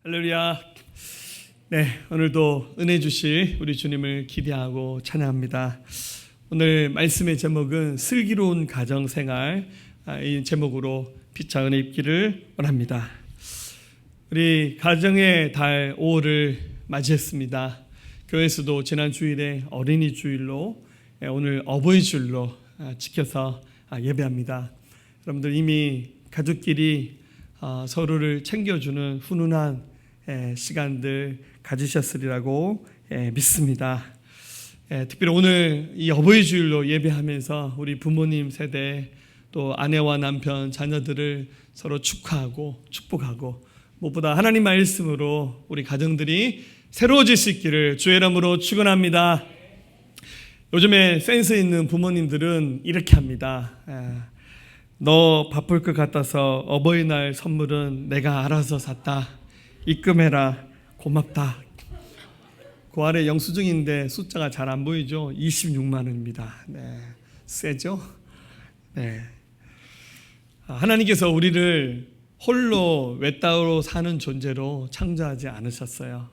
할렐루야. 네, 오늘도 은혜 주실 우리 주님을 기대하고 찬양합니다. 오늘 말씀의 제목은 슬기로운 가정생활, 이 제목으로 피차 은혜 입기를 원합니다. 우리 가정의 달 5월을 맞이했습니다. 교회에서도 지난 주일에 어린이 주일로, 오늘 어버이 주일로 지켜서 예배합니다. 여러분들 이미 가족끼리 서로를 챙겨주는 훈훈한 시간들 가지셨으리라고 믿습니다. 특별히 오늘 이 어버이 주일로 예배하면서 우리 부모님 세대 또 아내와 남편 자녀들을 서로 축하하고 축복하고 무엇보다 하나님 말씀으로 우리 가정들이 새로워질 수 있기를 주의 이름으로 축원합니다. 요즘에 센스 있는 부모님들은 이렇게 합니다. 너 바쁠 것 같아서 어버이날 선물은 내가 알아서 샀다. 입금해라. 고맙다. 그 아래 영수증인데 숫자가 잘 안 보이죠? 26만 원입니다. 네, 세죠? 네. 하나님께서 우리를 홀로 외따로 사는 존재로 창조하지 않으셨어요.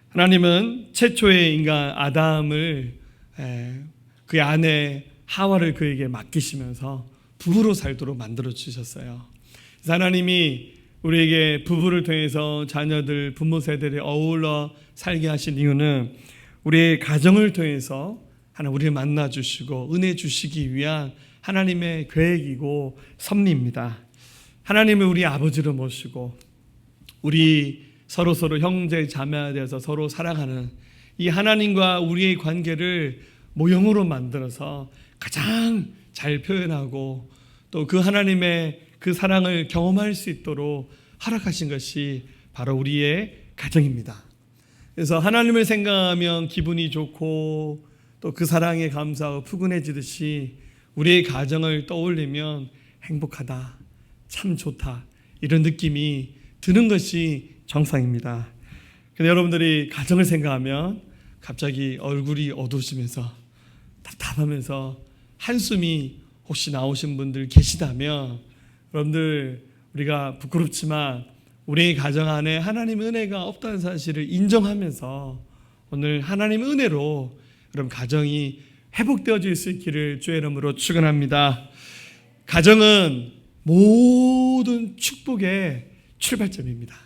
하나님은 최초의 인간 아담을 그의 아내 하와를 그에게 맡기시면서 부부로 살도록 만들어 주셨어요. 그래서 하나님이 우리에게 부부를 통해서 자녀들, 부모 세대를 어울러 살게 하신 이유는 우리의 가정을 통해서 하나님 우리를 만나 주시고 은혜 주시기 위한 하나님의 계획이고 섭리입니다. 하나님을 우리 아버지로 모시고 우리 서로 형제 자매가 되어서 서로 사랑하는 이 하나님과 우리의 관계를 모형으로 만들어서 가장 잘 표현하고 또 그 하나님의 그 사랑을 경험할 수 있도록 허락하신 것이 바로 우리의 가정입니다. 그래서 하나님을 생각하면 기분이 좋고 또 그 사랑에 감사하고 푸근해지듯이 우리의 가정을 떠올리면 행복하다, 참 좋다 이런 느낌이 드는 것이 정상입니다. 근데 여러분들이 가정을 생각하면 갑자기 얼굴이 어두워지면서 답답하면서 한숨이 혹시 나오신 분들 계시다면 여러분들 우리가 부끄럽지만 우리의 가정 안에 하나님의 은혜가 없다는 사실을 인정하면서 오늘 하나님의 은혜로 여러분 가정이 회복되어질 수 있기를 주의 이름으로 축원합니다. 가정은 모든 축복의 출발점입니다.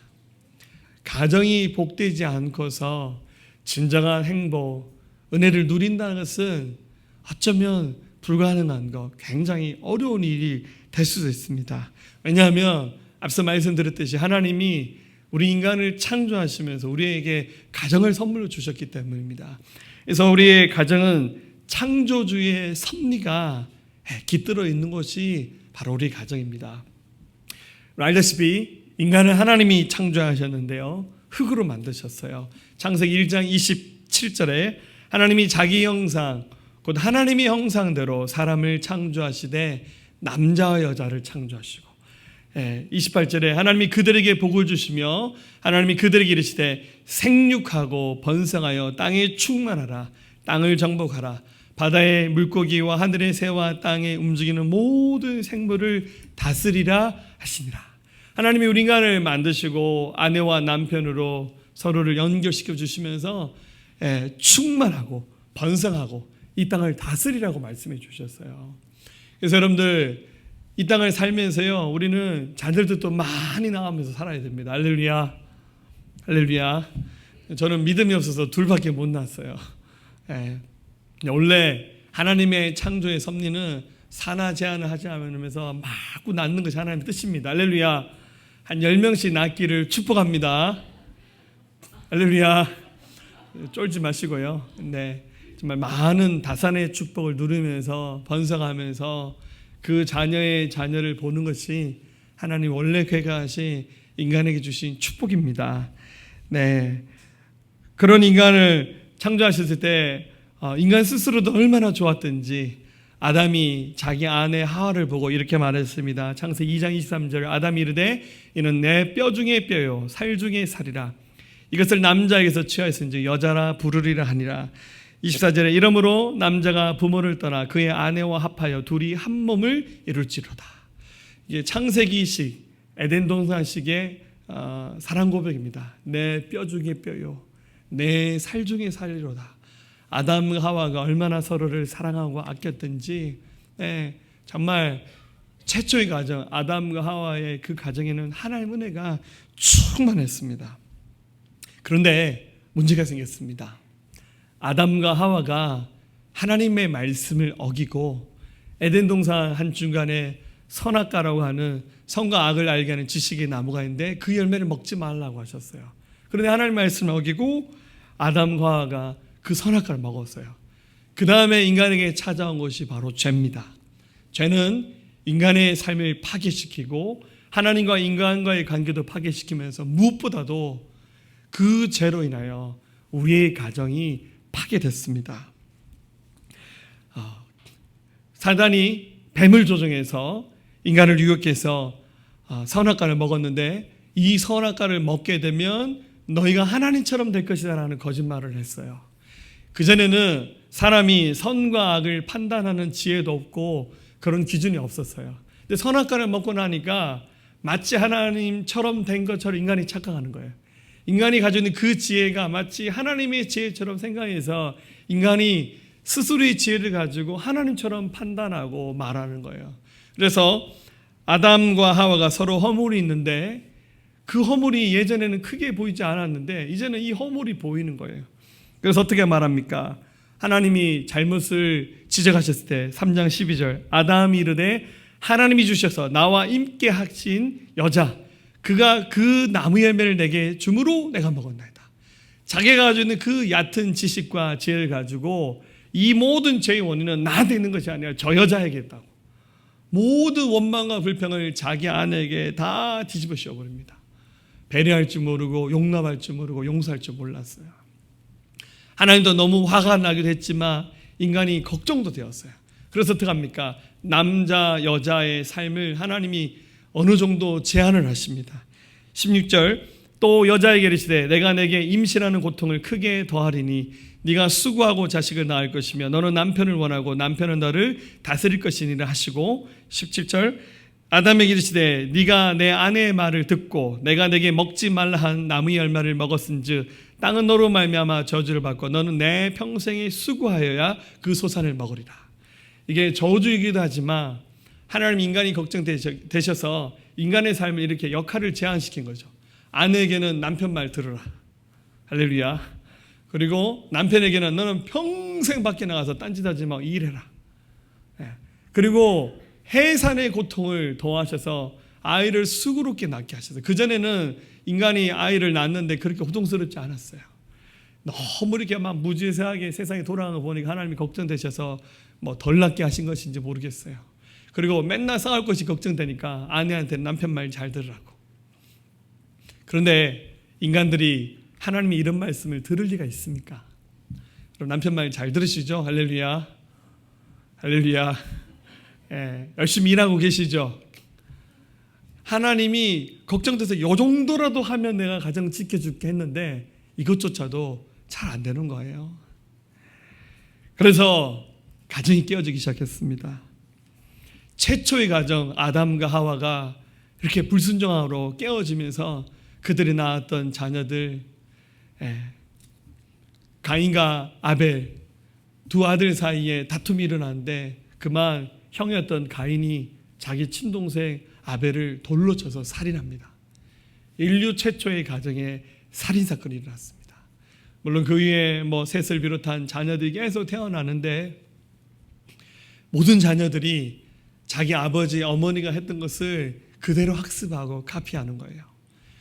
가정이 복되지 않고서 진정한 행복, 은혜를 누린다는 것은 어쩌면 불가능한 것, 굉장히 어려운 일이 될 수도 있습니다. 왜냐하면 앞서 말씀드렸듯이 하나님이 우리 인간을 창조하시면서 우리에게 가정을 선물로 주셨기 때문입니다. 그래서 우리의 가정은 창조주의 섭리가 깃들어 있는 것이 바로 우리 가정입니다. 알다시피 인간을 하나님이 창조하셨는데요, 흙으로 만드셨어요. 창세기 1장 27절에 하나님이 자기 형상 곧 하나님의 형상대로 사람을 창조하시되 남자와 여자를 창조하시고 28절에 하나님이 그들에게 복을 주시며 하나님이 그들에게 이르시되 생육하고 번성하여 땅에 충만하라. 땅을 정복하라. 바다의 물고기와 하늘의 새와 땅에 움직이는 모든 생물을 다스리라 하시니라. 하나님이 우리 인간을 만드시고 아내와 남편으로 서로를 연결시켜 주시면서 충만하고 번성하고 이 땅을 다스리라고 말씀해 주셨어요. 그래서 여러분들 이 땅을 살면서요, 우리는 자녀들도 또 많이 낳으면서 살아야 됩니다. 할렐루야, 할렐루야. 저는 믿음이 없어서 둘밖에 못 낳았어요. 원래 하나님의 창조의 섭리는 산하 제한을 하지 않으면서 마구 낳는 것이 하나님의 뜻입니다. 할렐루야. 한 10명씩 낳기를 축복합니다. 할렐루야. 쫄지 마시고요. 네. 정말 많은 다산의 축복을 누리면서 번성하면서 그 자녀의 자녀를 보는 것이 하나님 원래 계획하신 인간에게 주신 축복입니다. 네, 그런 인간을 창조하셨을 때 인간 스스로도 얼마나 좋았던지 아담이 자기 아내 하와를 보고 이렇게 말했습니다. 창세기 2장 23절 아담이 이르되 이는 내 뼈 중에 뼈요 살 중에 살이라. 이것을 남자에게서 취하였은즉 여자라 부르리라 하니라. 24절에 이러므로 남자가 부모를 떠나 그의 아내와 합하여 둘이 한 몸을 이룰지로다. 이게 창세기식 에덴 동산식의 사랑 고백입니다. 내 뼈 중에 뼈요, 내 살 중에 살이로다. 아담과 하와가 얼마나 서로를 사랑하고 아꼈든지, 정말 최초의 가정 아담과 하와의 그 가정에는 하나님의 은혜가 충만했습니다. 그런데 문제가 생겼습니다. 아담과 하와가 하나님의 말씀을 어기고 에덴 동산 한중간에 선악과라고 하는 선과 악을 알게 하는 지식의 나무가 있는데 그 열매를 먹지 말라고 하셨어요. 그런데 하나님의 말씀을 어기고 아담과 하와가 그 선악과를 먹었어요. 그 다음에 인간에게 찾아온 것이 바로 죄입니다. 죄는 인간의 삶을 파괴시키고 하나님과 인간과의 관계도 파괴시키면서 무엇보다도 그 죄로 인하여 우리의 가정이 파괴됐습니다. 사단이 뱀을 조종해서 인간을 유혹해서 선악과를 먹었는데 이 선악과를 먹게 되면 너희가 하나님처럼 될 것이다 라는 거짓말을 했어요. 그전에는 사람이 선과 악을 판단하는 지혜도 없고 그런 기준이 없었어요. 근데 선악과를 먹고 나니까 마치 하나님처럼 된 것처럼 인간이 착각하는 거예요. 인간이 가지고 있는 그 지혜가 마치 하나님의 지혜처럼 생각해서 인간이 스스로의 지혜를 가지고 하나님처럼 판단하고 말하는 거예요. 그래서 아담과 하와가 서로 허물이 있는데 그 허물이 예전에는 크게 보이지 않았는데 이제는 이 허물이 보이는 거예요. 그래서 어떻게 말합니까? 하나님이 잘못을 지적하셨을 때 3장 12절 아담이 이르되 하나님이 주셔서 나와 함께 하신 여자 그가 그 나무 열매를 내게 주므로 내가 먹었나이다. 자기가 가지고 있는 그 얕은 지식과 지혜를 가지고 이 모든 죄의 원인은 나한테 있는 것이 아니라 저 여자에게 있다고 모든 원망과 불평을 자기 아내에게 다 뒤집어 씌워버립니다. 배려할 줄 모르고 용납할 줄 모르고 용서할 줄 몰랐어요. 하나님도 너무 화가 나기도 했지만 인간이 걱정도 되었어요. 그래서 어떻게 합니까? 남자 여자의 삶을 하나님이 어느 정도 제한을 하십니다. 16절 또 여자에게 이르시되 내가 내게 임신하는 고통을 크게 더하리니 네가 수고하고 자식을 낳을 것이며 너는 남편을 원하고 남편은 너를 다스릴 것이니라 하시고 17절 아담에게 이르시되 네가 내 아내의 말을 듣고 내가 내게 먹지 말라 한 나무의 열매를 먹었은즉 땅은 너로 말미암아 저주를 받고 너는 내 평생에 수고하여야 그 소산을 먹으리라. 이게 저주이기도 하지만 하나님 인간이 걱정되셔서 인간의 삶을 이렇게 역할을 제한시킨 거죠. 아내에게는 남편 말 들으라. 할렐루야. 그리고 남편에게는 너는 평생 밖에 나가서 딴짓하지 말고 일해라. 그리고 해산의 고통을 더하셔서 아이를 수고롭게 낳게 하셔서 그전에는 인간이 아이를 낳는데 그렇게 고통스럽지 않았어요. 너무 이렇게 막 무지세하게 세상에 돌아가는 거 보니까 하나님이 걱정되셔서 뭐 덜 낳게 하신 것인지 모르겠어요. 그리고 맨날 싸울 것이 걱정되니까 아내한테 남편 말 잘 들으라고. 그런데 인간들이 하나님이 이런 말씀을 들을 리가 있습니까? 그럼 남편 말 잘 들으시죠? 할렐루야. 할렐루야. 열심히 일하고 계시죠? 하나님이 걱정돼서 이 정도라도 하면 내가 가정 지켜줄게 했는데 이것조차도 잘 안 되는 거예요. 그래서 가정이 깨어지기 시작했습니다. 최초의 가정 아담과 하와가 이렇게 불순종으로 깨어지면서 그들이 낳았던 자녀들 가인과 아벨 두 아들 사이에 다툼이 일어났는데 그만 형이었던 가인이 자기 친동생 아벨을 돌로 쳐서 살인합니다. 인류 최초의 가정에 살인사건이 일어났습니다. 물론 그 위에 셋을 비롯한 자녀들이 계속 태어나는데 모든 자녀들이 자기 아버지 어머니가 했던 것을 그대로 학습하고 카피하는 거예요.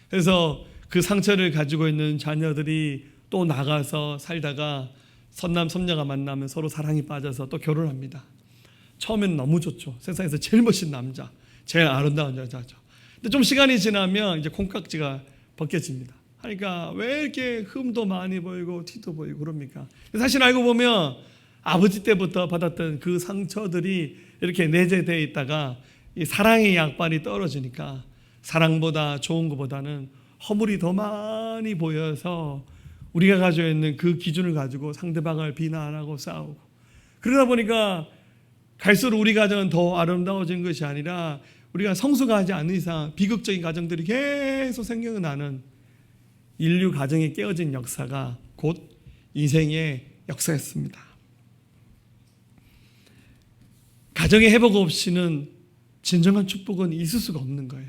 그래서 그 상처를 가지고 있는 자녀들이 또 나가서 살다가 선남 선녀가 만나면 서로 사랑이 빠져서 또 결혼합니다. 처음에는 너무 좋죠. 세상에서 제일 멋진 남자, 제일 아름다운 여자죠. 근데 좀 시간이 지나면 이제 콩깍지가 벗겨집니다. 그러니까 왜 이렇게 흠도 많이 보이고 티도 보이고 그럽니까? 사실 알고 보면 아버지 때부터 받았던 그 상처들이 이렇게 내재되어 있다가 이 사랑의 약발이 떨어지니까 사랑보다 좋은 것보다는 허물이 더 많이 보여서 우리가 가지고 있는 그 기준을 가지고 상대방을 비난하고 싸우고 그러다 보니까 갈수록 우리 가정은 더 아름다워진 것이 아니라 우리가 성수가 하지 않는 이상 비극적인 가정들이 계속 생겨나는 인류 가정이 깨어진 역사가 곧 인생의 역사였습니다. 가정의 회복 없이는 진정한 축복은 있을 수가 없는 거예요.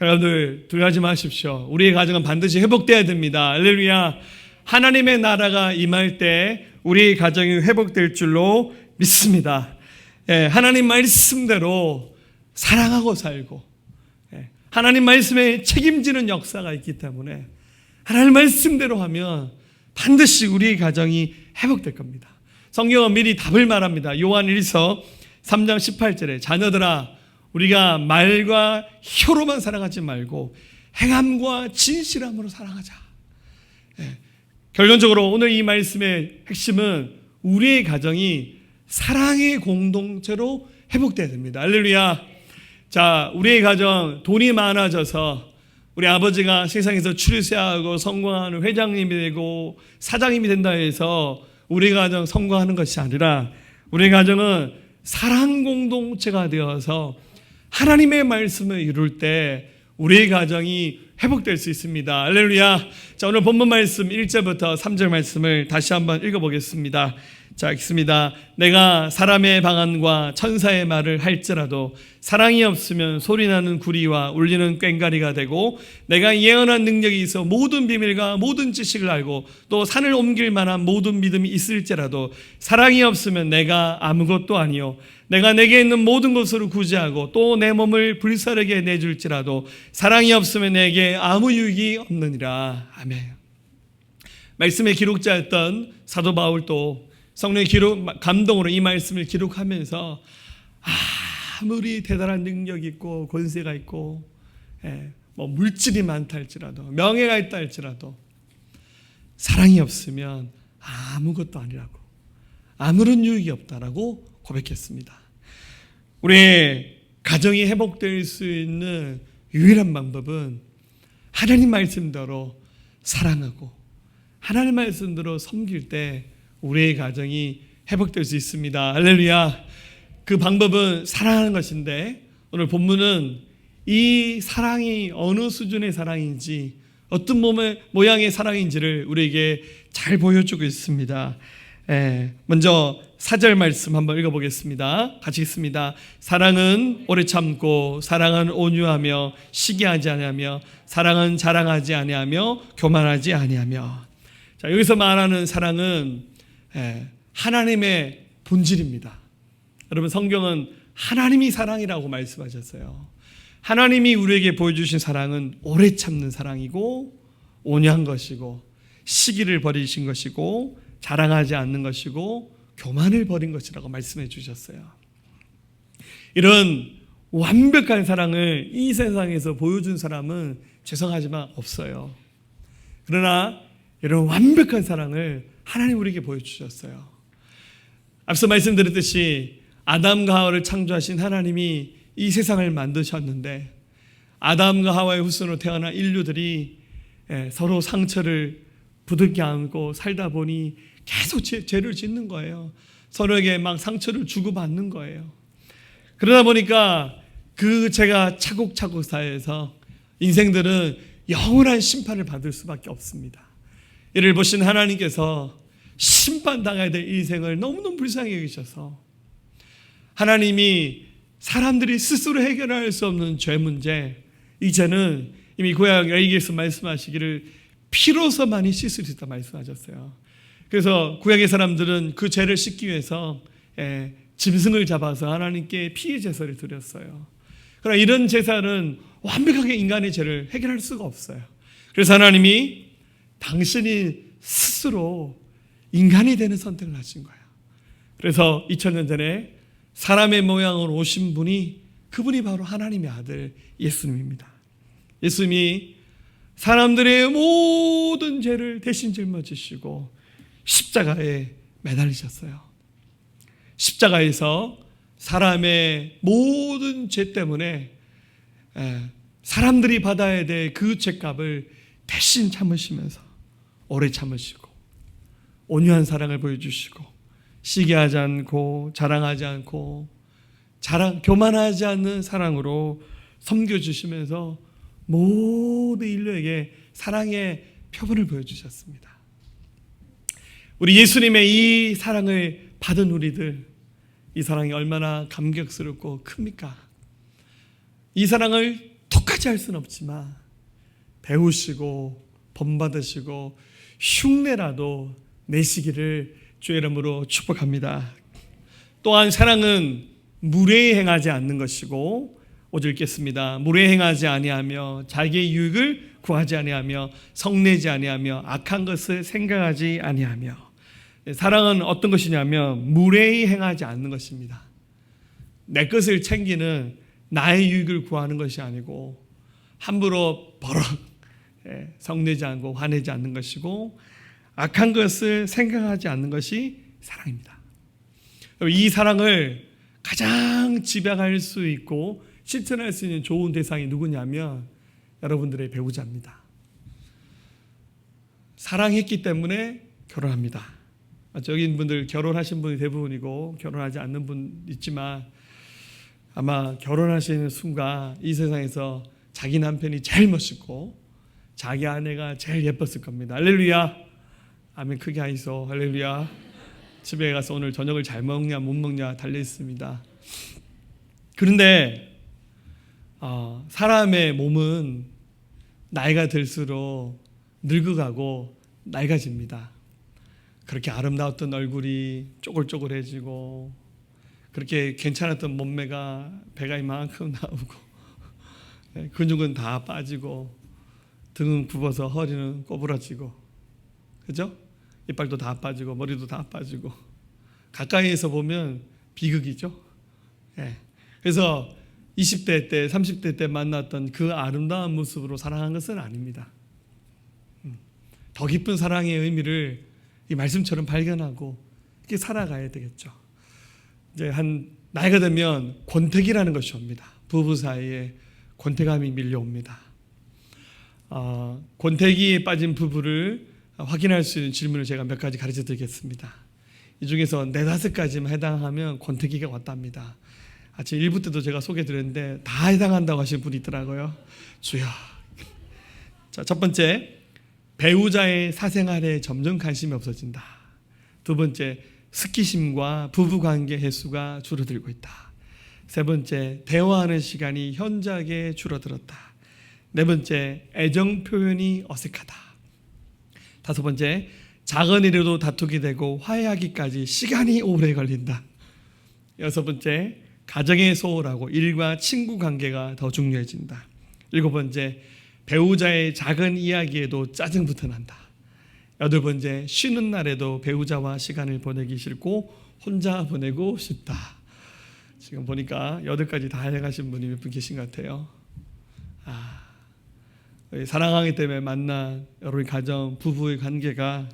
여러분들 두려워하지 마십시오. 우리의 가정은 반드시 회복돼야 됩니다. 할렐루야. 하나님의 나라가 임할 때 우리의 가정이 회복될 줄로 믿습니다. 하나님 말씀대로 사랑하고 살고 하나님 말씀에 책임지는 역사가 있기 때문에 하나님 말씀대로 하면 반드시 우리의 가정이 회복될 겁니다. 성경은 미리 답을 말합니다. 요한 1서 3장 18절에 자녀들아 우리가 말과 혀로만 사랑하지 말고 행함과 진실함으로 사랑하자. 결론적으로 오늘 이 말씀의 핵심은 우리의 가정이 사랑의 공동체로 회복돼야 됩니다. 할렐루야. 자, 우리의 가정 돈이 많아져서 우리 아버지가 세상에서 출세하고 성공하는 회장님이 되고 사장님이 된다 해서 우리 가정 성공하는 것이 아니라 우리 가정은 사랑 공동체가 되어서 하나님의 말씀을 이룰 때 우리의 가정이 회복될 수 있습니다. 할렐루야. 자, 오늘 본문 말씀 1절부터 3절 말씀을 다시 한번 읽어보겠습니다. 자, 읽습니다. 내가 사람의 방언과 천사의 말을 할지라도 사랑이 없으면 소리나는 구리와 울리는 꽹과리가 되고 내가 예언한 능력이 있어 모든 비밀과 모든 지식을 알고 또 산을 옮길 만한 모든 믿음이 있을지라도 사랑이 없으면 내가 아무것도 아니요 내가 내게 있는 모든 것으로 구제하고 또 내 몸을 불사르게 내줄지라도 사랑이 없으면 내게 아무 유익이 없느니라. 아멘. 말씀의 기록자였던 사도 바울도 성령의 감동으로 이 말씀을 기록하면서 아무리 대단한 능력이 있고 권세가 있고 뭐 물질이 많다 할지라도 명예가 있다 할지라도 사랑이 없으면 아무것도 아니라고 아무런 유익이 없다라고 고백했습니다. 우리의 가정이 회복될 수 있는 유일한 방법은 하나님 말씀대로 사랑하고 하나님 말씀대로 섬길 때 우리의 가정이 회복될 수 있습니다. 할렐루야. 그 방법은 사랑하는 것인데 오늘 본문은 이 사랑이 어느 수준의 사랑인지 어떤 모양의 사랑인지를 우리에게 잘 보여주고 있습니다. 먼저 4절 말씀 한번 읽어보겠습니다. 같이 읽습니다. 사랑은 오래 참고 사랑은 온유하며 시기하지 아니하며 사랑은 자랑하지 아니하며 교만하지 아니하며. 자, 여기서 말하는 사랑은 하나님의 본질입니다. 여러분 성경은 하나님이 사랑이라고 말씀하셨어요. 하나님이 우리에게 보여주신 사랑은 오래 참는 사랑이고 온유한 것이고 시기를 버리신 것이고 자랑하지 않는 것이고 교만을 버린 것이라고 말씀해 주셨어요. 이런 완벽한 사랑을 이 세상에서 보여준 사람은 죄송하지만 없어요. 그러나 이런 완벽한 사랑을 하나님 우리에게 보여주셨어요. 앞서 말씀드렸듯이 아담과 하와를 창조하신 하나님이 이 세상을 만드셨는데 아담과 하와의 후손으로 태어난 인류들이 서로 상처를 부둥켜 안고 살다 보니 계속 죄를 짓는 거예요. 서로에게 막 상처를 주고받는 거예요. 그러다 보니까 그 죄가 차곡차곡 쌓여서 인생들은 영원한 심판을 받을 수밖에 없습니다. 이를 보신 하나님께서 심판당해야 될 인생을 너무너무 불쌍히 여기셔서 하나님이 사람들이 스스로 해결할 수 없는 죄 문제, 이제는 이미 구약 레위기에서 말씀하시기를 피로서만이 씻을 수 있다 말씀하셨어요. 그래서 구약의 사람들은 그 죄를 씻기 위해서 짐승을 잡아서 하나님께 피의 제사를 드렸어요. 그러나 이런 제사는 완벽하게 인간의 죄를 해결할 수가 없어요. 그래서 하나님이 당신이 스스로 인간이 되는 선택을 하신 거예요. 그래서 2000년 전에 사람의 모양으로 오신 분이 그분이 바로 하나님의 아들 예수님입니다. 예수님이 사람들의 모든 죄를 대신 짊어지시고 십자가에 매달리셨어요. 십자가에서 사람의 모든 죄 때문에 사람들이 받아야 될 그 죄값을 대신 참으시면서 오래 참으시고 온유한 사랑을 보여주시고 시기하지 않고 자랑하지 않고 교만하지 않는 사랑으로 섬겨주시면서 모든 인류에게 사랑의 표본을 보여주셨습니다. 우리 예수님의 이 사랑을 받은 우리들, 이 사랑이 얼마나 감격스럽고 큽니까? 이 사랑을 똑같이 할 수는 없지만 배우시고 본받으시고 흉내라도 내시기를 주의 이름으로 축복합니다. 또한 사랑은 무례히 행하지 않는 것이고, 5절 읽겠습니다. 무례히 행하지 아니하며 자기의 유익을 구하지 아니하며 성내지 아니하며 악한 것을 생각하지 아니하며. 사랑은 어떤 것이냐면 무례히 행하지 않는 것입니다. 내 것을 챙기는 나의 유익을 구하는 것이 아니고 함부로 버럭 성내지 않고 화내지 않는 것이고, 악한 것을 생각하지 않는 것이 사랑입니다. 이 사랑을 가장 집약할 수 있고 실천할 수 있는 좋은 대상이 누구냐면 여러분들의 배우자입니다. 사랑했기 때문에 결혼합니다. 여기 분들 결혼하신 분이 대부분이고 결혼하지 않는 분 있지만 아마 결혼하시는 순간 이 세상에서 자기 남편이 제일 멋있고 자기 아내가 제일 예뻤을 겁니다. 할렐루야. 아멘. 크게 하이소. 할렐루야. 집에 가서 오늘 저녁을 잘 먹냐 못 먹냐 달려 있습니다. 그런데 사람의 몸은 나이가 들수록 늙어가고 낡아집니다. 그렇게 아름다웠던 얼굴이 쪼글쪼글해지고 그렇게 괜찮았던 몸매가 배가 이만큼 나오고 근육은 다 빠지고 등은 굽어서 허리는 꼬부라지고, 그죠? 이빨도 다 빠지고 머리도 다 빠지고 가까이에서 보면 비극이죠. 그래서 20대 때 30대 때 만났던 그 아름다운 모습으로 사랑한 것은 아닙니다. 더 깊은 사랑의 의미를 이 말씀처럼 발견하고 이렇게 살아가야 되겠죠. 이제 한 나이가 되면 권태기라는 것이 옵니다. 부부 사이에 권태감이 밀려옵니다. 권태기에 빠진 부부를 확인할 수 있는 질문을 제가 몇 가지 가르쳐 드리겠습니다. 이 중에서 4-5가지만 해당하면 권태기가 왔답니다. 아침 1부 때도 제가 소개해 드렸는데 다 해당한다고 하시는 분이 있더라고요. 주여. 자, 첫 번째, 배우자의 사생활에 점점 관심이 없어진다. 두 번째, 스키심과 부부관계 횟수가 줄어들고 있다. 세 번째, 대화하는 시간이 현저하게 줄어들었다. 네 번째, 애정 표현이 어색하다. 다섯 번째, 작은 일에도 다투게 되고 화해하기까지 시간이 오래 걸린다. 여섯 번째, 가정에 소홀하고 일과 친구 관계가 더 중요해진다. 일곱 번째, 배우자의 작은 이야기에도 짜증부터 난다. 여덟 번째, 쉬는 날에도 배우자와 시간을 보내기 싫고 혼자 보내고 싶다. 지금 보니까 8가지 다 해가신 분이 몇 분 계신 것 같아요. 사랑하기 때문에 만난 여러분 가정, 부부의 관계가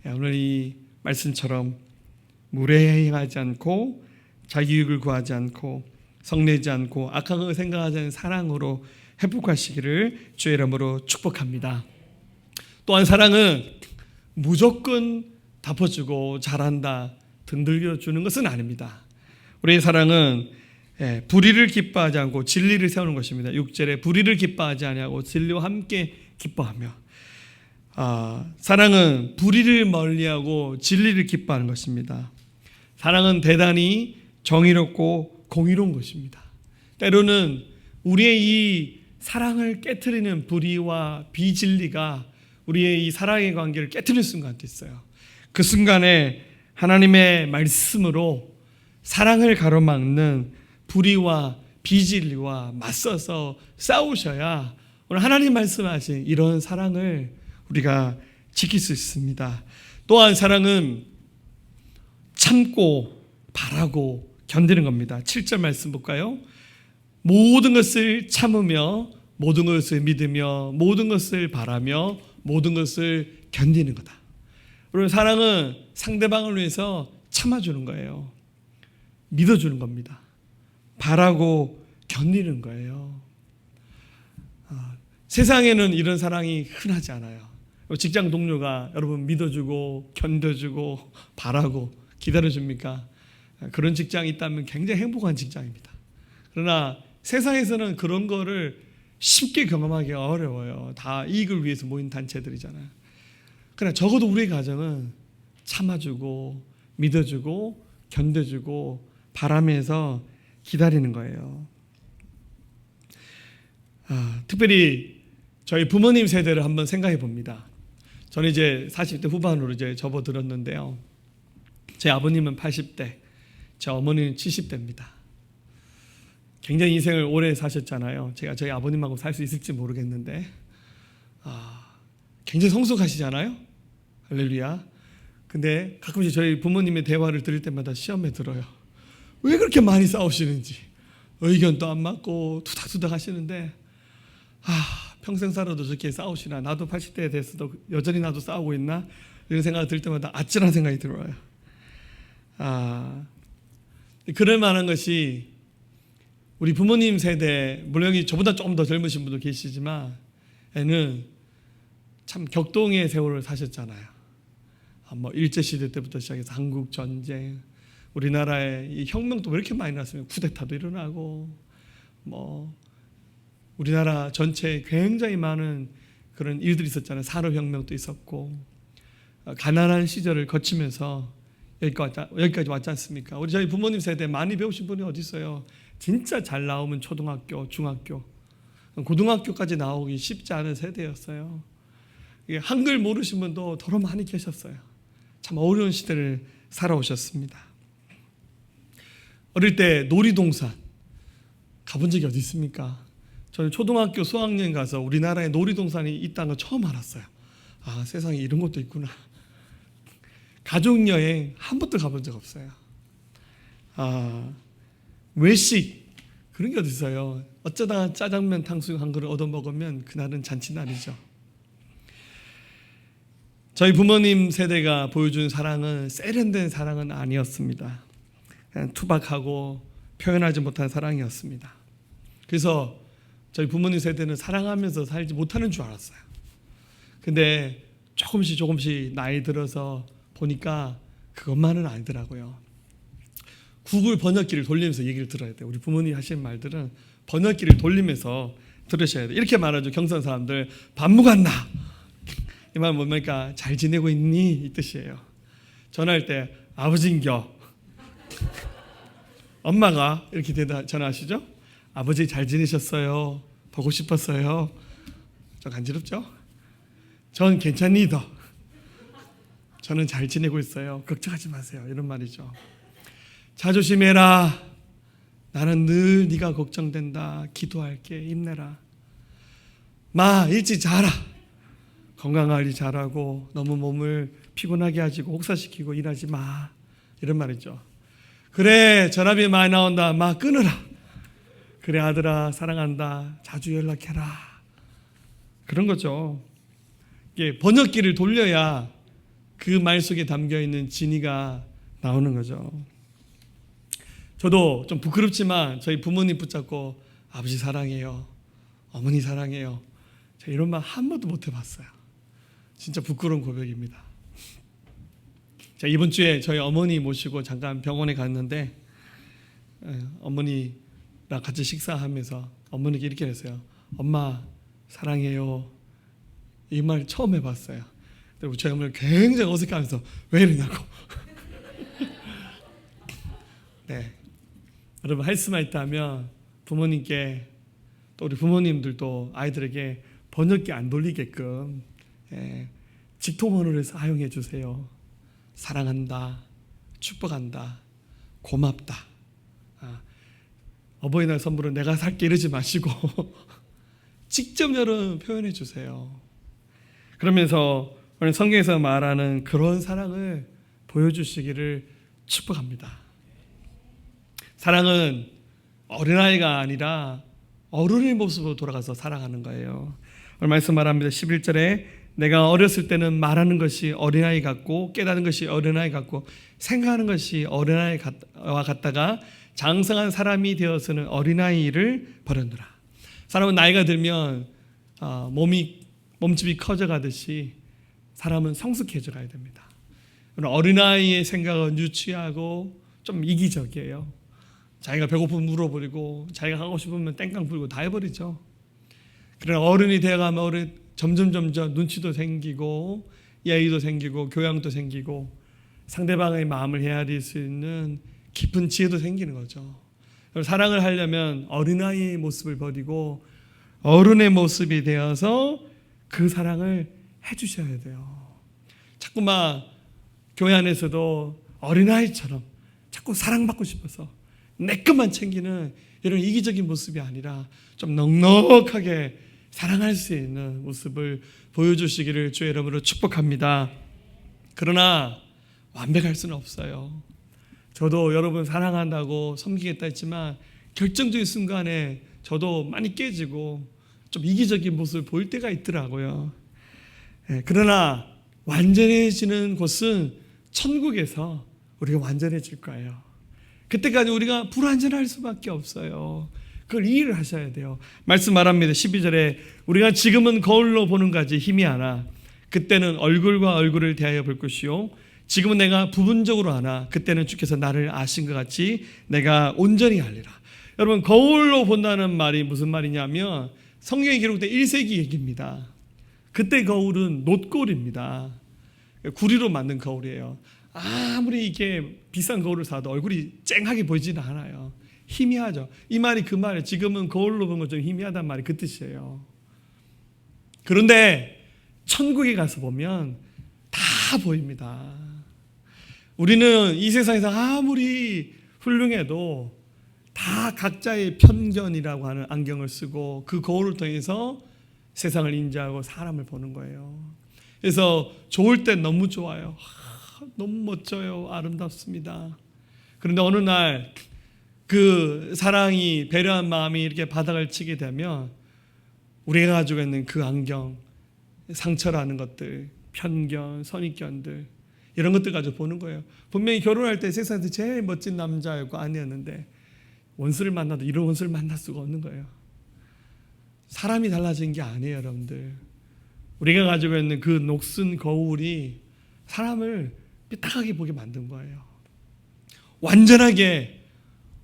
오늘 이 말씀처럼 무례히 행하지 않고 자기 유익을 구하지 않고 성내지 않고 악한 걸 생각하지 않는 사랑으로 회복하시기를 주의 이름으로 축복합니다. 또한 사랑은 무조건 덮어주고 잘한다, 등들겨 주는 것은 아닙니다. 우리의 사랑은 불의를 기뻐하지 않고 진리를 세우는 것입니다. 6절에 불의를 기뻐하지 아니하고 진리와 함께 기뻐하며. 사랑은 불의를 멀리하고 진리를 기뻐하는 것입니다. 사랑은 대단히 정의롭고 공의로운 것입니다. 때로는 우리의 이 사랑을 깨트리는 불의와 비진리가 우리의 이 사랑의 관계를 깨트릴 순간도 있어요. 그 순간에 하나님의 말씀으로 사랑을 가로막는 불의와 비진리와 맞서서 싸우셔야 오늘 하나님 말씀하신 이런 사랑을 우리가 지킬 수 있습니다. 또한 사랑은 참고 바라고 견디는 겁니다. 7절 말씀 볼까요? 모든 것을 참으며 모든 것을 믿으며 모든 것을 바라며 모든 것을 견디는 거다. 그리고 사랑은 상대방을 위해서 참아주는 거예요. 믿어주는 겁니다. 바라고 견디는 거예요. 세상에는 이런 사랑이 흔하지 않아요. 직장 동료가 여러분 믿어주고 견뎌주고 바라고 기다려줍니까? 그런 직장이 있다면 굉장히 행복한 직장입니다. 그러나 세상에서는 그런 거를 쉽게 경험하기가 어려워요. 다 이익을 위해서 모인 단체들이잖아요. 그러나 적어도 우리 가정은 참아주고 믿어주고 견뎌주고 바라면서 기다리는 거예요. 특별히 저희 부모님 세대를 한번 생각해 봅니다. 저는 이제 40대 후반으로 이제 접어들었는데요. 제 아버님은 80대, 제 어머니는 70대입니다. 굉장히 인생을 오래 사셨잖아요. 제가 저희 아버님하고 살 수 있을지 모르겠는데, 굉장히 성숙하시잖아요. 할렐루야. 근데 가끔씩 저희 부모님의 대화를 들을 때마다 시험에 들어요. 왜 그렇게 많이 싸우시는지. 의견도 안 맞고 투닥투닥 하시는데, 평생 살아도 저렇게 싸우시나. 나도 80대에 됐어도 여전히 나도 싸우고 있나? 이런 생각이 들 때마다 아찔한 생각이 들어요. 그럴 만한 것이 우리 부모님 세대, 물론 여기 저보다 조금 더 젊으신 분도 계시지만 애는 참 격동의 세월을 사셨잖아요. 일제시대 때부터 시작해서 한국전쟁, 우리나라에 이 혁명도 왜 이렇게 많이 났으면 쿠데타도 일어나고 우리나라 전체에 굉장히 많은 그런 일들이 있었잖아요. 산업혁명도 있었고 가난한 시절을 거치면서 여기까지 왔지 않습니까? 우리 저희 부모님 세대 많이 배우신 분이 어디 있어요? 진짜 잘 나오면 초등학교, 중학교, 고등학교까지 나오기 쉽지 않은 세대였어요. 한글 모르신 분도 더러 많이 계셨어요. 참 어려운 시대를 살아오셨습니다. 어릴 때 놀이동산 가본 적이 어디 있습니까? 저는 초등학교 수학여행 가서 우리나라에 놀이동산이 있다는 걸 처음 알았어요. 세상에 이런 것도 있구나. 가족여행 한 번도 가본 적 없어요. 외식 그런 게 어디 있어요. 어쩌다가 짜장면 탕수육 한 그릇 얻어먹으면 그날은 잔치날이죠. 저희 부모님 세대가 보여준 사랑은 세련된 사랑은 아니었습니다. 그냥 투박하고 표현하지 못한 사랑이었습니다. 그래서 저희 부모님 세대는 사랑하면서 살지 못하는 줄 알았어요. 근데 조금씩 나이 들어서 보니까 그것만은 아니더라고요. 구글 번역기를 돌리면서 얘기를 들어야 돼요. 우리 부모님이 하시는 말들은 번역기를 돌리면서 들으셔야 돼요. 이렇게 말하죠. 경상 사람들 반무간나 이 말 뭡니까? 잘 지내고 있니? 이 뜻이에요. 전화할 때 아버진겨 엄마가 이렇게 전화하시죠. 아버지 잘 지내셨어요? 보고 싶었어요? 좀 간지럽죠? 전 괜찮니다. 저는 잘 지내고 있어요. 걱정하지 마세요. 이런 말이죠. 자조심해라. 나는 늘 네가 걱정된다. 기도할게. 힘내라. 마 일찍 자라. 건강관리 잘하고 너무 몸을 피곤하게 하시고 혹사시키고 일하지 마. 이런 말이죠. 그래 전화비 많이 나온다. 마 끊어라. 그래 아들아 사랑한다. 자주 연락해라. 그런 거죠. 이게 번역기를 돌려야 그 말 속에 담겨있는 진의가 나오는 거죠. 저도 좀 부끄럽지만 저희 부모님 붙잡고 아버지 사랑해요. 어머니 사랑해요. 제가 이런 말 한 번도 못 해봤어요. 진짜 부끄러운 고백입니다. 자, 이번 주에 저희 어머니 모시고 잠깐 병원에 갔는데 어머니랑 같이 식사하면서 어머니께 이렇게 했어요. 엄마 사랑해요. 이 말 처음 해봤어요. 근데 저희 어머니 굉장히 어색하면서 왜 이러냐고. 네, 여러분 할 수만 있다면 부모님께 또 우리 부모님들도 아이들에게 번역기 안 돌리게끔 직통언어를 사용해 주세요. 사랑한다, 축복한다, 고맙다. 어버이날 선물은 내가 살게 이러지 마시고 직접 여러분 표현해 주세요. 그러면서 오늘 성경에서 말하는 그런 사랑을 보여주시기를 축복합니다. 사랑은 어린아이가 아니라 어른의 모습으로 돌아가서 사랑하는 거예요. 오늘 말씀 말합니다. 11절에 내가 어렸을 때는 말하는 것이 어린아이 같고 깨닫는 것이 어린아이 같고 생각하는 것이 어린아이와 같다가 장성한 사람이 되어서는 어린아이를 버렸노라. 사람은 나이가 들면 몸집이 커져가듯이 사람은 성숙해져 가야 됩니다. 어린아이의 생각은 유치하고 좀 이기적이에요. 자기가 배고프면 물어버리고 자기가 하고 싶으면 땡깡 부리고 다 해버리죠. 그러나 어른이 되어가면 점점 눈치도 생기고 예의도 생기고 교양도 생기고 상대방의 마음을 헤아릴 수 있는 깊은 지혜도 생기는 거죠. 사랑을 하려면 어린아이의 모습을 버리고 어른의 모습이 되어서 그 사랑을 해주셔야 돼요. 자꾸만 교회 안에서도 어린아이처럼 자꾸 사랑받고 싶어서 내 것만 챙기는 이런 이기적인 모습이 아니라 좀 넉넉하게 사랑할 수 있는 모습을 보여주시기를 주의 이름으로 축복합니다. 그러나 완벽할 수는 없어요. 저도 여러분 사랑한다고 섬기겠다 했지만 결정적인 순간에 저도 많이 깨지고 좀 이기적인 모습을 보일 때가 있더라고요. 그러나 완전해지는 곳은 천국에서 우리가 완전해질 거예요. 그때까지 우리가 불완전할 수밖에 없어요. 그걸 이해를 하셔야 돼요. 말씀 말합니다. 12절에 우리가 지금은 거울로 보는 것이 힘이 하나 그때는 얼굴과 얼굴을 대하여 볼 것이요 지금은 내가 부분적으로 하나 그때는 주께서 나를 아신 것 같이 내가 온전히 하리라. 여러분 거울로 본다는 말이 무슨 말이냐면 성경에 기록된 1세기 얘기입니다. 그때 거울은 놋거울입니다. 구리로 만든 거울이에요. 아무리 이게 비싼 거울을 사도 얼굴이 쨍하게 보이지는 않아요. 희미하죠. 이 말이 그 말이에요. 지금은 거울로 본 것 좀 희미하단 말이 그 뜻이에요. 그런데 천국에 가서 보면 다 보입니다. 우리는 이 세상에서 아무리 훌륭해도 다 각자의 편견이라고 하는 안경을 쓰고 그 거울을 통해서 세상을 인지하고 사람을 보는 거예요. 그래서 좋을 땐 너무 좋아요. 너무 멋져요. 아름답습니다. 그런데 어느 날 그 사랑이 배려한 마음이 이렇게 바닥을 치게 되면 우리가 가지고 있는 그 안경, 상처라는 것들, 편견, 선입견들 이런 것들 가지고 보는 거예요. 분명히 결혼할 때 세상에서 제일 멋진 남자였고 아내였는데 원수를 만나도 이런 원수를 만날 수가 없는 거예요. 사람이 달라진 게 아니에요, 여러분들. 우리가 가지고 있는 그 녹슨 거울이 사람을 삐딱하게 보게 만든 거예요. 완전하게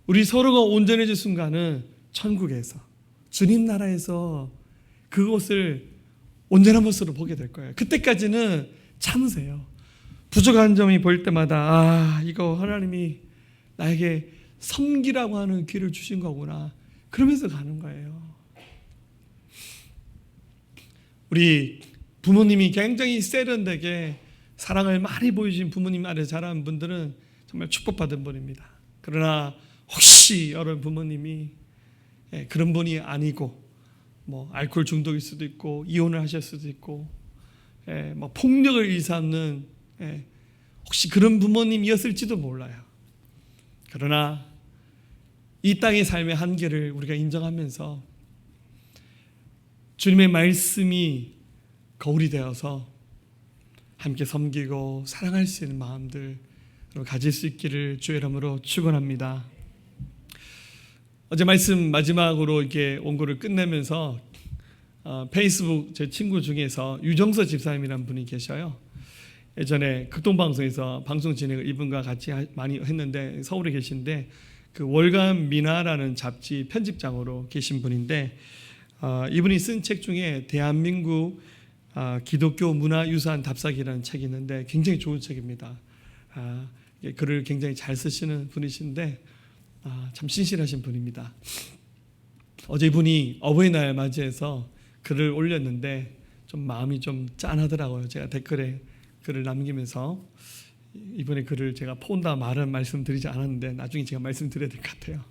우리 서로가 온전해질 순간은 천국에서 주님 나라에서 그것을 온전한 모습으로 보게 될 거예요. 그때까지는 참으세요. 부족한 점이 보일 때마다 이거 하나님이 나에게 섬기라고 하는 길을 주신 거구나 그러면서 가는 거예요. 우리 부모님이 굉장히 세련되게 사랑을 많이 보여주신 부모님 아래 자란 분들은 정말 축복받은 분입니다. 그러나 혹시 여러분 부모님이 그런 분이 아니고 뭐 알코올 중독일 수도 있고 이혼을 하실 수도 있고 뭐 폭력을 일삼는 혹시 그런 부모님이었을지도 몰라요. 그러나 이 땅의 삶의 한계를 우리가 인정하면서 주님의 말씀이 거울이 되어서 함께 섬기고 사랑할 수 있는 마음들을 가질 수 있기를 주의 이름으로 축원합니다. 어제 말씀 마지막으로 이렇게 원고를 끝내면서 페이스북 제 친구 중에서 유정서 집사님이라는 분이 계셔요. 예전에 극동방송에서 방송 진행을 이분과 같이 많이 했는데 서울에 계신데 그 월간 미나라는 잡지 편집장으로 계신 분인데 이분이 쓴 책 중에 대한민국 기독교 문화유산 답사기라는 책이 있는데 굉장히 좋은 책입니다. 글을 굉장히 잘 쓰시는 분이신데 참 신실하신 분입니다. 어제 이분이 어버이날 맞이해서 글을 올렸는데 좀 마음이 좀 짠하더라고요. 제가 댓글에 글을 남기면서 이번에 글을 제가 폰다 말은 말씀드리지 않았는데 나중에 제가 말씀드려야 될 것 같아요.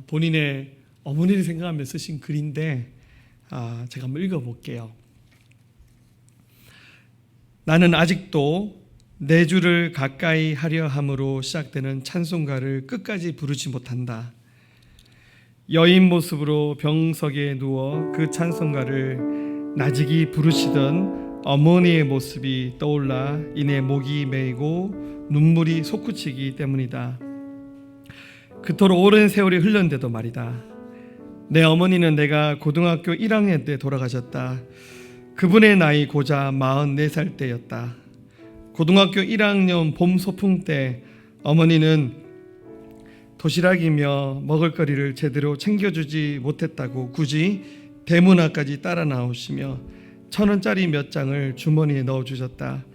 본인의 어머니를 생각하며 쓰신 글인데 제가 한번 읽어볼게요. 나는 아직도 내 주를 가까이 하려 함으로 시작되는 찬송가를 끝까지 부르지 못한다. 여인 모습으로 병석에 누워 그 찬송가를 나직이 부르시던 어머니의 모습이 떠올라 이내 목이 메이고 눈물이 솟구치기 때문이다. 그토록 오랜 세월이 흘렀는데도 말이다. 내 어머니는 내가 고등학교 1학년 때 돌아가셨다. 그분의 나이 고작 44살 때였다. 고등학교 1학년 봄 소풍 때 어머니는 도시락이며 먹을거리를 제대로 챙겨주지 못했다고 굳이 대문 앞까지 따라 나오시며 1,000원짜리 몇 장을 주머니에 넣어주셨다.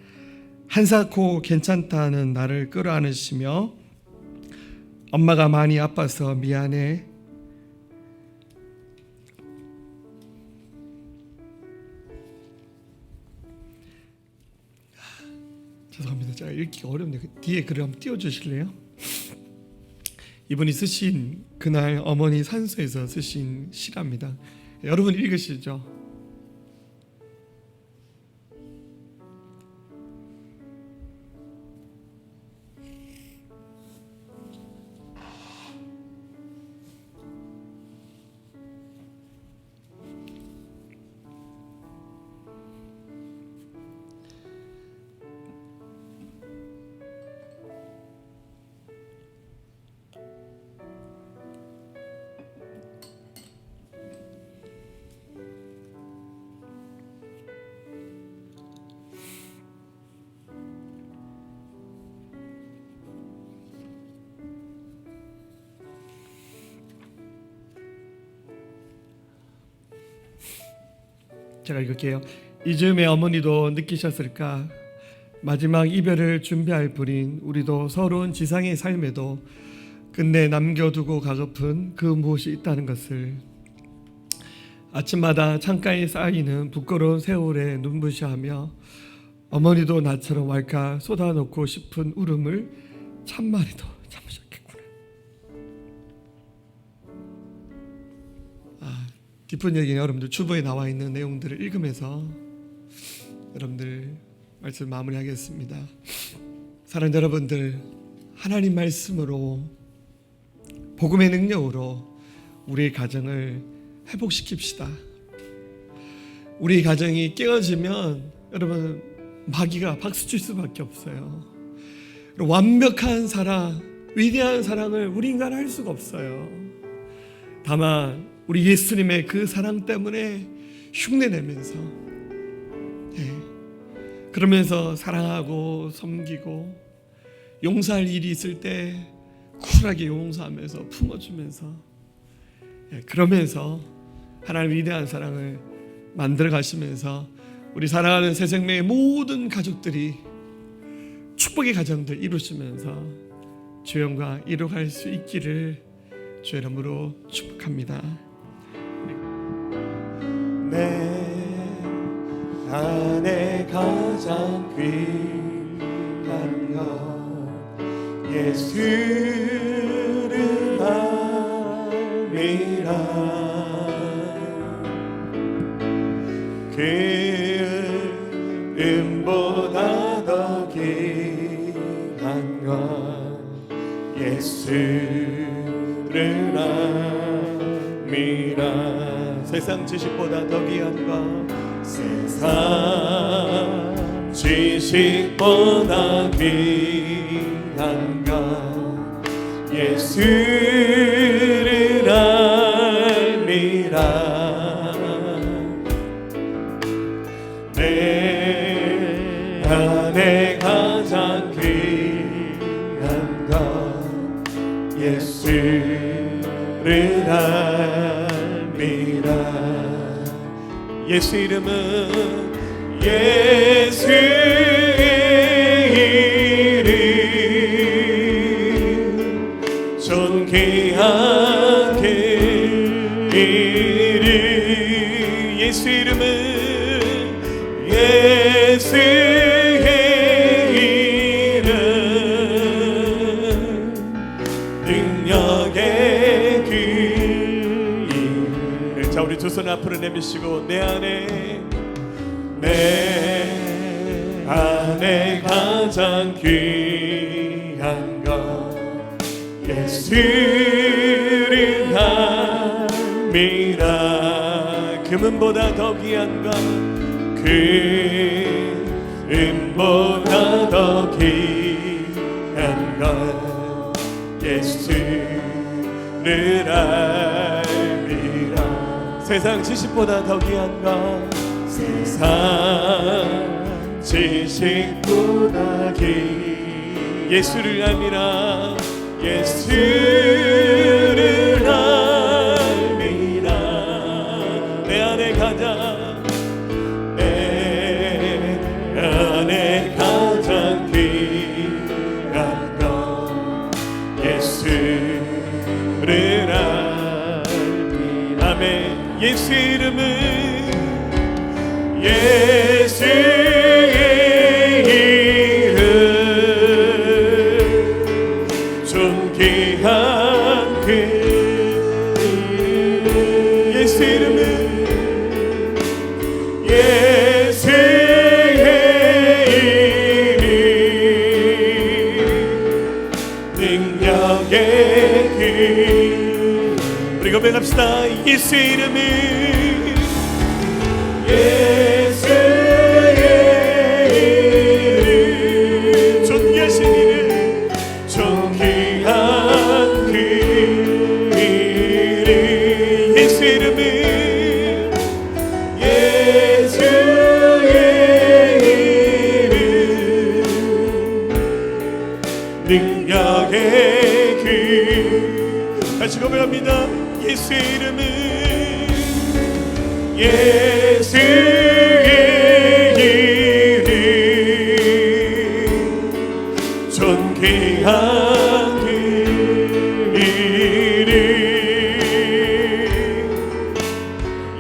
한사코 괜찮다는 나를 끌어안으시며 엄마가 많이 아파서 미안해. 죄송합니다. 제가 읽기가 어렵네요. 뒤에 글을 한번 띄워주실래요? 이분이 쓰신 그날 어머니 산소에서 쓰신 시랍니다. 여러분 읽으시죠? 제가 읽을게요. 이즈음에 어머니도 느끼셨을까? 마지막 이별을 준비할 뿐인 우리도 서러운 지상의 삶에도 끝내 남겨두고 가고픈 그 무엇이 있다는 것을. 아침마다 창가에 쌓이는 부끄러운 세월에 눈부셔하며 어머니도 나처럼 왈칵 쏟아놓고 싶은 울음을 참말이도 참으셨겠구나. 깊은 얘기는 여러분들 주보에 나와 있는 내용들을 읽으면서 여러분들 말씀 마무리하겠습니다. 사랑하는 여러분들, 하나님 말씀으로 복음의 능력으로 우리의 가정을 회복시킵시다. 우리 가정이 깨어지면 여러분 마귀가 박수칠 수밖에 없어요. 완벽한 사랑, 위대한 사랑을 우리 인간 할 수가 없어요. 다만 우리 예수님의 그 사랑 때문에 흉내내면서 그러면서 사랑하고 섬기고 용서할 일이 있을 때 쿨하게 용서하면서 품어주면서 그러면서 하나님 위대한 사랑을 만들어 가시면서 우리 사랑하는 새생명의 모든 가족들이 축복의 가정들 이루시면서 주영과 이루어갈 수 있기를 주의 이름으로 축복합니다. 내 안에 가장 귀한 것 예수를 알미라. 그 은보다 더 귀한 것 예수를 알미라. 세상 지식보다 더 귀한 것, 세상 지식보다 귀한 것 예수를 알미라. 내 안에 가장 귀한 것 예수를 알미라. 예수 이름은 예수의 이름 존귀한 그 이름. 예수 이름은 예수의 이름 능력의 그 이름. 자, 우리 두 손 앞으로 내미시고 내 안에 가장 귀한 것 예수를 알미라. 금은보다 더 귀한 것, 금은보다 더 귀한 것 예수를 알미라. 세상 지식보다 더 귀한 것, 세상 지식보다 귀한 예수를 알미라 예수를 알미라 내 안에 가장 내 안에 가장 귀한 것 예수를 알미라 아멘 예수 이름은 예수의 이름 존귀한 그 이름 예수 이름은 예수의 이름 능력의 그 우리 고백합시다 예수 이름은 예수의 이름 존귀하신 이름 존귀한 그 이름 예수 이름은 예수의 이름 능력의 그 다시 고백합니다 예수 이름은 예수의 이름 존귀한 그 이름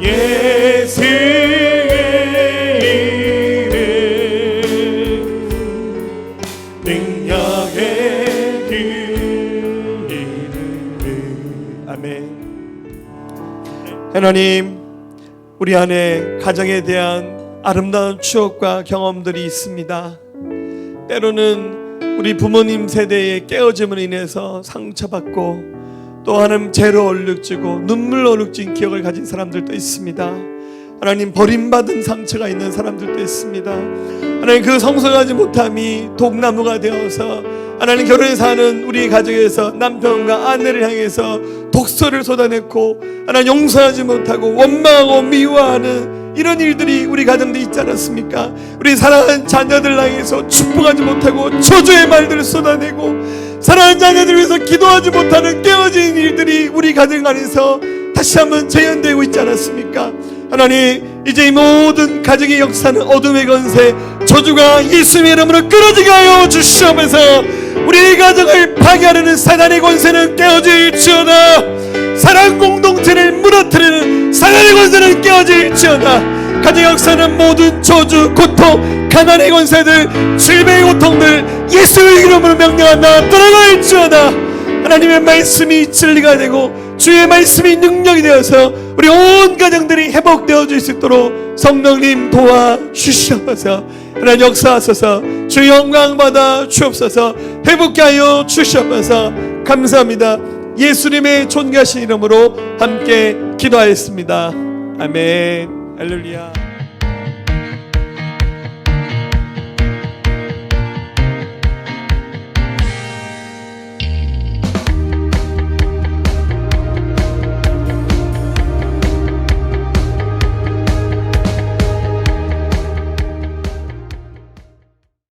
예수의 이름 능력의 그 이름 아멘 하나님 우리 안에 가정에 대한 아름다운 추억과 경험들이 있습니다. 때로는 우리 부모님 세대의 깨어짐으로 인해서 상처받고 또 하나님 죄로 얼룩지고 눈물로 얼룩진 기억을 가진 사람들도 있습니다. 하나님 버림받은 상처가 있는 사람들도 있습니다. 하나님 그 성숙하지 못함이 독나무가 되어서 하나님 결혼해서 사는 우리 가정에서 남편과 아내를 향해서 독소를 쏟아냈고 하나님 용서하지 못하고 원망하고 미워하는 이런 일들이 우리 가정도 있지 않았습니까? 우리 사랑하는 자녀들 향해서 축복하지 못하고 저주의 말들을 쏟아내고 사랑하는 자녀들 위해서 기도하지 못하는 깨어진 일들이 우리 가정 안에서 다시 한번 재현되고 있지 않았습니까? 하나님 이제 이 모든 가정의 역사는 어둠의 권세 저주가 예수님의 이름으로 끊어지게 하여 주시옵소서. 우리 가정을 파괴하려는 사단의 권세는 깨어질지어다. 사랑 공동체를 무너뜨리는 사단의 권세는 깨어질지어다. 가정 역사는 모든 저주, 고통, 가난의 권세들, 질병의 고통들 예수의 이름으로 명령한다. 떠나갈지어다. 하나님의 말씀이 진리가 되고 주의 말씀이 능력이 되어서 우리 온 가정들이 회복되어질 수 있도록 성령님 도와주시옵소서. 하나님 역사하소서. 주 영광 받아 주옵소서. 회복케 하여 주시옵소서. 감사합니다. 예수님의 존귀하신 이름으로 함께 기도하였습니다. 아멘. 할렐루야.